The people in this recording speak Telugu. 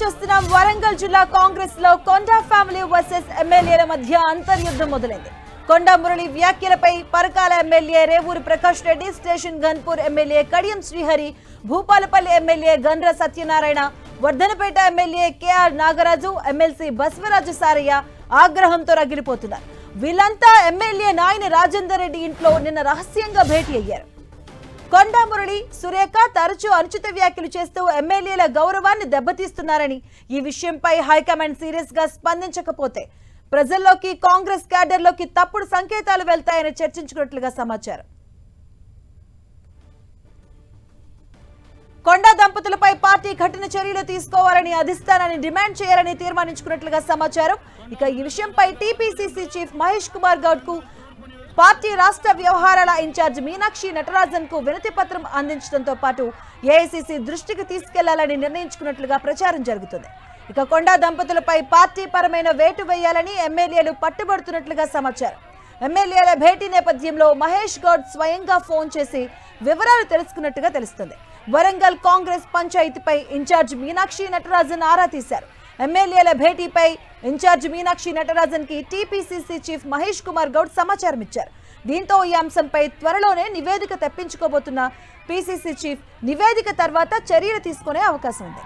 చూస్తున్నాం. వరంగల్ జిల్లా కాంగ్రెస్ లో కొండా ఫ్యామిలీ వర్సెస్ ఎమ్మెల్యేల మధ్య అంతర్యుద్ధం మొదలైంది. కొండా మురళి వ్యాఖ్యలపై Parakala MLA Revuri Prakash Reddy, station Ghanpur MLA Kadiyam Srihari, Bhupalpally MLA Gandra Satyanarayana, Vardhannapet MLA K R Nagaraju, MLC Baswaraju Saraiah ఆగ్రహంతో రగిలిపోతున్నారు. వీళ్ళంతా ఎమ్మెల్యే నాయని రాజేందర్ రెడ్డి ఇంట్లో నిన్న రహస్యంగా భేటీ అయ్యారు. కొండా మురళి, సురేఖ తరచూ అనుచిత వ్యాఖ్యలు చేస్తూ ఎమ్మెల్యేల గౌరవాన్ని దెబ్బతీస్తున్నారని, ఈ విషయంపై హైకమాండ్ సీరియస్ గా స్పందించకపోతే ప్రజల్లోకి, కాంగ్రెస్ క్యాడర్లోకి తప్పుడు సంకేతాలు వెళ్తాయని చర్చించుకున్నట్లుగా సమాచారం. కొండా దంపతులపై పార్టీ కఠిన చర్యలు తీసుకోవాలని, అధిష్టానాన్ని డిమాండ్ చేయాలని తీర్మానించుకున్నట్లుగా సమాచారం. ఇక ఈ విషయంపై టీపీసీసీ చీఫ్ మహేష్ కుమార్ గౌడ్ కు, పార్టీ రాష్ట్ర వ్యవహారాల ఇన్ఛార్జ్ మీనాక్షి నటరాజన్ కు వినతి పత్రం అందించడంతో పాటు ఏఐసీసీ దృష్టికి తీసుకెళ్లాలని నిర్ణయించుకున్నట్లుగా ప్రచారం జరుగుతుంది. ఇక కొండా దంపతులపై పార్టీ పరమైన వేటు వేయాలని ఎమ్మెల్యేలు పట్టుబడుతున్నట్లుగా సమాచారం. ఎమ్మెల్యేల భేటీ నేపథ్యంలో మహేష్ గౌడ్ స్వయంగా ఫోన్ చేసి వివరాలు తెలుసుకున్నట్టుగా తెలుస్తుంది. వరంగల్ కాంగ్రెస్ పంచాయతీపై ఇన్ఛార్జ్ మీనాక్షి నటరాజన్ ఆరా తీశారు. ఎమ్మెల్యేల భేటీపై ఇన్ఛార్జ్ మీనాక్షి నటరాజన్ కి టీపీసీసీ చీఫ్ మహేష్ కుమార్ గౌడ్ సమాచారం ఇచ్చారు. దీంతో ఈ అంశంపై త్వరలోనే నివేదిక తెప్పించుకోబోతున్న పీసీసీ చీఫ్ నివేదిక తర్వాత చర్యలు తీసుకునే అవకాశం ఉంది.